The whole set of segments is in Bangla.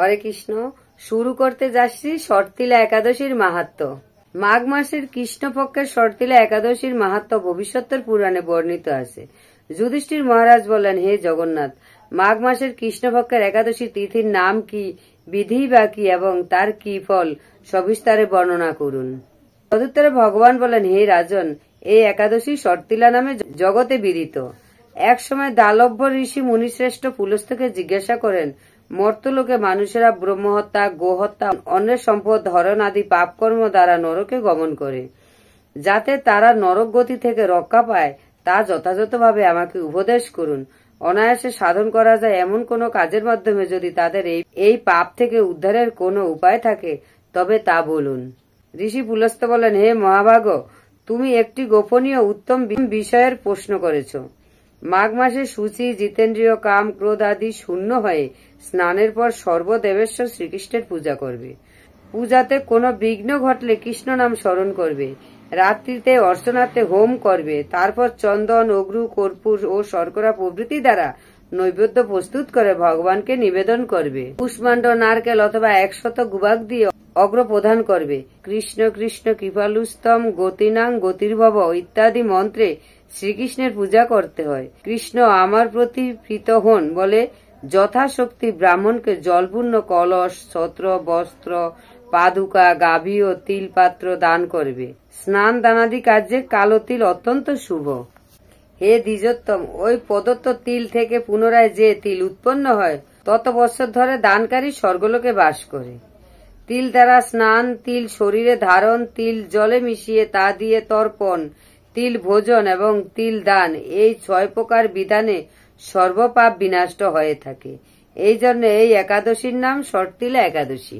হরে কৃষ্ণ। শুরু করতে যাচ্ছি শর্তিলা একাদশীর মাহাত্ম্য। মাঘ মাসের কৃষ্ণপক্ষের শর্তিলা একাদশীর মাহাত্ম্য ভবিষ্যতের পুরাণে বর্ণিত আছে। যুধিষ্ঠির মহারাজ বলেন, হে জগন্নাথ, মাঘ মাসের কৃষ্ণপক্ষের একাদশী তিথির নাম কি, বিধি বা কি এবং তার কি ফল সবিস্তারে বর্ণনা করুন। তদুত্তরে ভগবান বলেন, হে রাজন, এই একাদশী শর্তিলা নামে জগতে বিদিত। এক সময় দালভ্য ঋষি মুনিশ্রেষ্ঠ পুলস্তকে জিজ্ঞাসা করেন, মর্তলোকে মানুষেরা ব্রহ্মহত্যা, গোহত্যা, অন্যের সম্পদ হরণ আদি পাপকর্ম দ্বারা নরকে গমন করে। যাতে তারা নরক গতি থেকে রক্ষা পায় তা যথাযথভাবে আমাকে উপদেশ করুন। অনায়াসে সাধন করা যায় এমন কোন কাজের মাধ্যমে যদি তাদের এই পাপ থেকে উদ্ধারের কোনো উপায় থাকে তবে তা বলুন। ঋষি পুলস্ত বলেন, হে মহাভাগ, তুমি একটি গোপনীয় উত্তম বিষয়ের প্রশ্ন করেছ। মাঘ মাসে শুচি, জিতেন্দ্রীয়, কাম, ক্রোধ আদি শূন্য হয়ে স্নানের পর সর্বদেবেশ্বর শ্রীকৃষ্ণের পূজা করবে। পূজাতে কোনো বিঘ্ন ঘটলে কৃষ্ণ নাম স্মরণ করবে। রাত্রিতে অর্চনাতে হোম করবে। তারপর চন্দন, অগ্রু, কর্পূর ও শর্করা প্রভৃতি দ্বারা নৈবেদ্য প্রস্তুত করে ভগবানকে নিবেদন করবে। কুষ্মাণ্ড, নারকেল অথবা 100 গুবাক দিয়ে অগ্র প্রদান করবে। কৃষ্ণ কৃষ্ণ কৃপালুস্তম গতিনাং গতির্ভব ইত্যাদি মন্ত্রে শ্রীকৃষ্ণের পূজা করতে হয়। কৃষ্ণ আমার প্রতি প্রীত হন বলে যথাশক্তি ব্রাহ্মণকে জলপূর্ণ কলস, ছত্র, বস্ত্র, পাদুকা, গাভী ও তিল পাত্র দান করবে। স্নান দানাদি কার্যে কালো তিল অত্যন্ত শুভ। হে দ্বিজোত্তম, ওই প্রদত্ত তিল থেকে পুনরায় যে তিল উৎপন্ন হয় তত বছর ধরে দানকারী স্বর্গলোকে বাস করে। তিল দ্বারা স্নান, তিল শরীরে ধারণ, তিল জলে মিশিয়ে তা দিয়ে তর্পণ, তিল ভোজন এবং তিল দান, এই 6 প্রকার বিধানে সর্বপাপ বিনষ্ট হয়ে থাকে। এই জন্য এই একাদশীর নাম শর্তিলা একাদশী।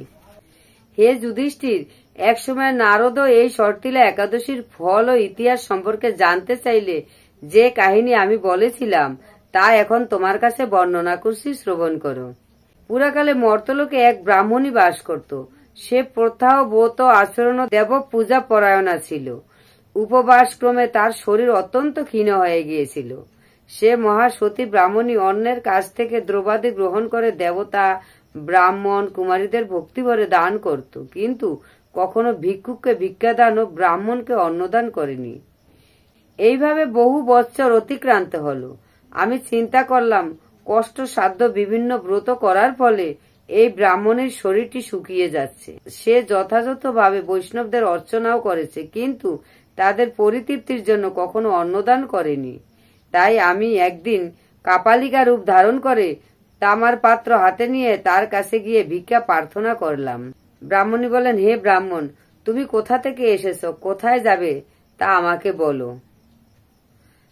হে যুধিষ্ঠির, একসময় নারদও এই শর্তিলা একাদশীর ফল ও ইতিহাস সম্পর্কে জানতে চাইলে যে কাহিনী আমি বলেছিলাম তা এখন তোমার কাছে বর্ণনা করছি, শ্রবণ করো। পুরাকালে মর্তলোকে এক ব্রাহ্মণী বাস করত। সে প্রথা ও ব্রত আচরণ দেব পূজা পরায়ণা ছিল। উপবাস ক্রমে তার শরীর অত্যন্ত ক্ষীণ হয়ে গিয়েছিল। সে মহাসতী ব্রাহ্মণী অন্যের কাছ থেকে দ্রব্যাদি গ্রহণ করে দেবতা, ব্রাহ্মণ, কুমারীদের ভক্তিভরে দান করত, কিন্তু কখনো ভিক্ষুককে ভিক্ষাদান ও ব্রাহ্মণকে অন্নদান করেনি। এইভাবে বহু বৎসর অতিক্রান্ত হল। আমি চিন্তা করলাম, কষ্টসাধ্য বিভিন্ন ব্রত করার ফলে এই ব্রাহ্মণের শরীরটি শুকিয়ে যাচ্ছে। সে যথাযথভাবে বৈষ্ণবদের অর্চনাও করেছে, কিন্তু তাদের পরিতৃপ্তির জন্য কখনো অন্নদান করেনি। তাই আমি একদিন কাপালিকা রূপ ধারণ করে তামার পাত্র হাতে নিয়ে তার কাছে গিয়ে ভিক্ষা প্রার্থনা করলাম। ব্রাহ্মণী বলেন, হে ব্রাহ্মণ, তুমি কোথা থেকে এসেছ, কোথায় যাবে তা আমাকে বলো।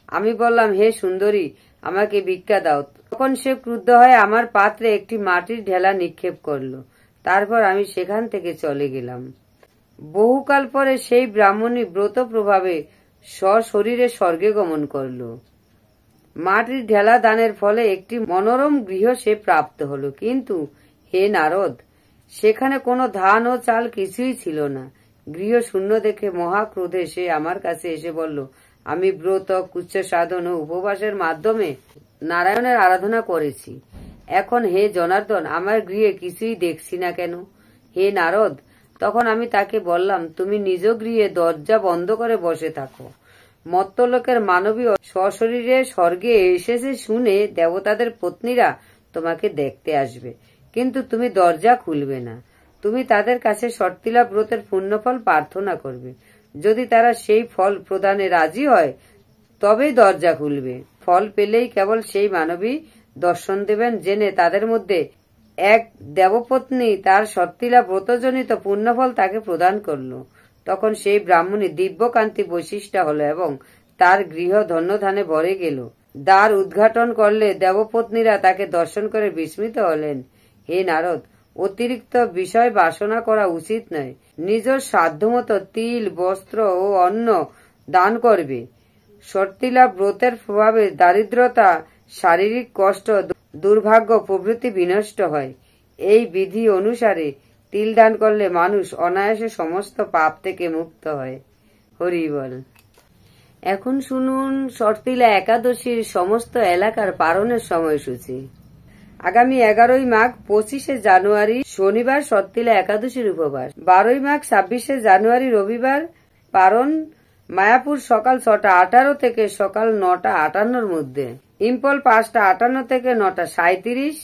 আমি বললাম, হে সুন্দরী, আমাকে ভিক্ষা দাও। তখন সে ক্রুদ্ধ হয়ে আমার পাত্রে একটি মাটির ঢেলা নিক্ষেপ করল। তারপর আমি সেখান থেকে চলে গেলাম। বহুকাল পরে সেই ব্রাহ্মণী ব্রত প্রভাবে সশরীরে স্বর্গে গমন করল। মাটির ঢেলা দানের ফলে একটি মনোরম গৃহ সে প্রাপ্ত হল। কিন্তু হে নারদ, সেখানে কোনো ধান ও চাল কিছুই ছিল না। গৃহ শূন্য দেখে মহাক্রোধে সে আমার কাছে এসে বলল, আমি ব্রত, কুচ্ছ সাধন ও উপবাসের মাধ্যমে নারায়ণের আরাধনা করেছি। এখন হে জনার্দন, আমার গৃহে কিছুই দেখছি না কেন? হে নারদ, তখন আমি তাকে বললাম, তুমি নিজ গৃহে দরজা বন্ধ করে বসে থাকো। মর্ত্যলোকের মানবী সশরীরে স্বর্গে এসেছে শুনে দেবতাদের পত্নীরা তোমাকে দেখতে আসবে, কিন্তু তুমি দরজা খুলবে না। তুমি তাদের কাছে শর্তিলা ব্রতের পুণ্যফল প্রার্থনা করবে। যদি তারা সেই ফল প্রদানে রাজি হয় তবেই দরজা খুলবে। ফল পেলেই কেবল সেই মানবী দর্শন দেবেন জেনে তাদের মধ্যে এক দেবপত্নী তার শর্তিলা ব্রতজনিত পুণ্যফল তাকে প্রদান করল। তখন সেই ব্রাহ্মণী দিব্যকান্তি বৈশিষ্ট্য হল এবং তার গৃহ ধন্যধানে ভরে গেল। দ্বার উদ্ঘাটন করলে দেবপত্নীরা তাকে দর্শন করে বিস্মিত হলেন। হে নারদ, অতিরিক্ত বিষয় বাসনা করা উচিত নয়। নিজ সাধ্যমতো তিল, বস্ত্র ও অন্ন দান করবে। শর্তিলা ব্রতের প্রভাবে দারিদ্রতা, শারীরিক কষ্ট, দুর্ভাগ্য প্রভৃতি বিনষ্ট হয়। এই বিধি অনুসারে তিল দান করলে মানুষ অনায়াসে সমস্ত পাপ থেকে মুক্ত হয়। হরি বল। এখন শুনুন শর্তিলা একাদশীর সমস্ত এলাকার পারণের সময়সূচি। আগামী 11ই মাঘ 25শে জানুয়ারি শনিবার শর্তিলা একাদশীর উপবাস। 12ই মাঘ 26শে জানুয়ারি রবিবার পারণ মায়াপুর সকাল 6টা 18 থেকে সকাল 9টা 58-র মধ্যে। ইম্ফল 5টা 58 থেকে 9টা 37।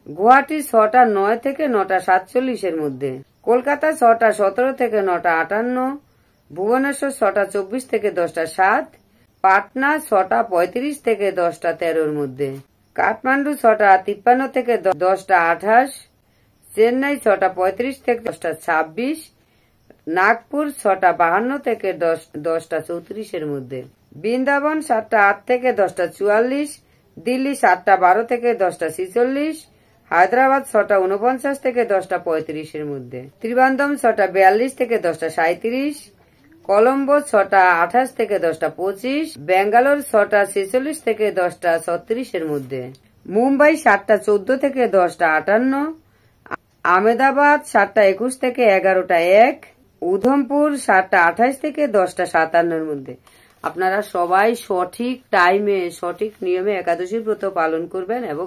গুয়াহাটি 6টা 9 থেকে 9টা 47-এর মধ্যে। কলকাতা 6টা 17 থেকে 9টা 58। ভুবনেশ্বর 6টা 24 থেকে 10টা 7। পাটনা 6টা 35 থেকে 10টা 13-র মধ্যে। কাঠমান্ডু 6টা 53 থেকে 10টা 28। চেন্নাই 6টা 35 থেকে 10টা 26। নাগপুর 6টা 52 থেকে 10টা 34-এর মধ্যে। বৃন্দাবন 7টা 8 থেকে 10টা 44। দিল্লি 7টা 12 থেকে 10টা 46। হায়দ্রাবাদ 6টা 49 থেকে 10টা 35-এর মধ্যে। ত্রিবান্ধম 6টা 42 থেকে 10টা 37। কলম্বো 6টা 28 থেকে 10টা 25। ব্যাঙ্গালোর 6টা 46 থেকে 10টা 36-এর মধ্যে। মুম্বাই 7টা 14 থেকে 10টা 58। আহমেদাবাদ 7টা 21 থেকে 11টা 1। উধমপুর 7টা 28 থেকে 10টা 57-এর মধ্যে। আপনারা সবাই সঠিক টাইমে সঠিক নিয়মে একাদশী ব্রত পালন করবেন এবং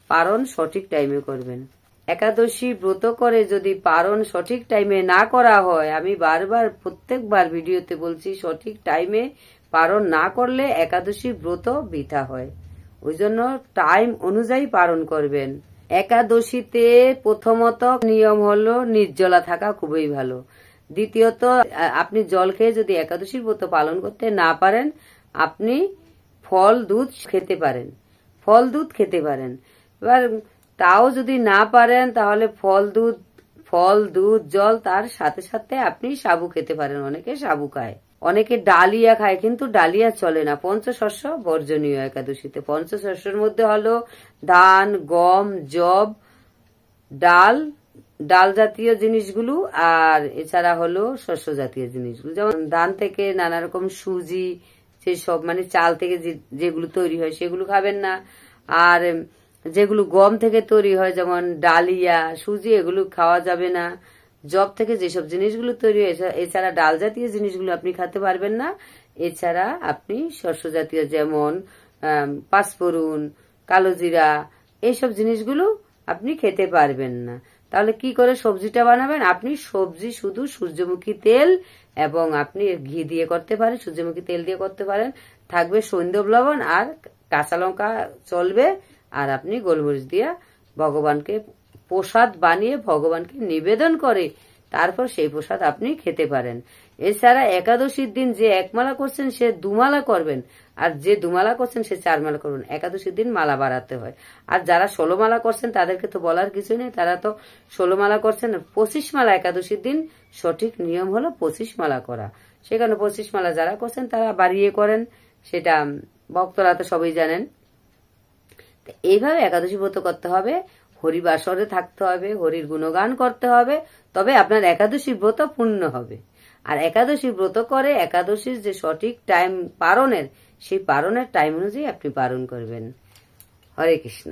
পারণ সঠিক টাইমে করবেন। একাদশী ব্রত করে যদি পারণ সঠিক টাইমে না করা হয়, আমি বারবার প্রত্যেকবার ভিডিওতে বলছি, সঠিক টাইমে পারণ না করলে একাদশী ব্রত বৃথা হয়। ওই জন্য টাইম অনুযায়ী পালন করবেন। একাদশীতে প্রথমত নিয়ম হলো নির্জলা থাকা খুবই ভালো। দ্বিতীয়ত, আপনি জল খেয়ে যদি একাদশীর ব্রত পালন করতে না পারেন, আপনি ফল দুধ খেতে পারেন। এবার তাও যদি না পারেন তাহলে ফল দুধ জল, তার সাথে সাথে আপনি সাবু খেতে পারেন। অনেকে সাবু খায়, অনেকে ডালিয়া খায়, কিন্তু ডালিয়া চলে না। পঞ্চশস্য বর্জনীয় একাদশীতে। পঞ্চশস্যের মধ্যে হলো ধান, গম, যব, ডাল জাতীয় জিনিসগুলো, আর এছাড়া হলো শস্য জাতীয় জিনিসগুলো। যেমন ধান থেকে নানা রকম সুজি, সেসব মানে চাল থেকে যেগুলো তৈরি হয় সেগুলো খাবেন না। আর যেগুলো গম থেকে তৈরি হয় যেমন ডালিয়া, সুজি, এগুলো খাওয়া যাবে না। জব থেকে যেসব জিনিসগুলো তৈরি হয়, এছাড়া ডাল জাতীয় জিনিসগুলো আপনি খেতে পারবেন না। এছাড়া আপনি শস্য জাতীয় যেমন পাঁচফোড়ন, কালো জিরা, এইসব জিনিসগুলো আপনি খেতে পারবেন না। তাহলে কি করে সবজিটা বানাবেন? আপনি সবজি শুধু সূর্যমুখী তেল এবং আপনি ঘি দিয়ে করতে পারেন, সূর্যমুখী তেল দিয়ে করতে পারেন। থাকবে সৈন্দব লবণ আর কাঁচা লঙ্কা চলবে। আর আপনি গোলমরিচ দিয়ে ভগবানকে প্রসাদ বানিয়ে ভগবানকে নিবেদন করে তারপর সেই প্রসাদ আপনি খেতে পারেন। এছাড়া একাদশীর দিন যে একমালা করছেন সে দুমালা করবেন, আর যে দুমালা করছেন সে 4 মালা করবেন। একাদশীর দিন মালা বাড়াতে হয়। আর যারা 16 মালা করছেন তাদেরকে তো বলার কিছু নেই, তারা তো 16 মালা করছেন। 25 মালা একাদশীর দিন সঠিক নিয়ম হলো 25 মালা করা। সেখানে 25 মালা যারা করছেন তারা বাড়িয়ে করেন, সেটা ভক্তরা তো সবাই জানেন। এইভাবে একাদশী ব্রত করতে হবে, হরিবাসরে থাকতে হবে, হরির গুণগান করতে হবে, তবে আপনার একাদশী ব্রত পূর্ণ হবে। আর একাদশী ব্রত করে একাদশীর যে সঠিক টাইম পারণের, সেই পারণের টাইম অনুযায়ী আপনি পালন করবেন। হরে কৃষ্ণ।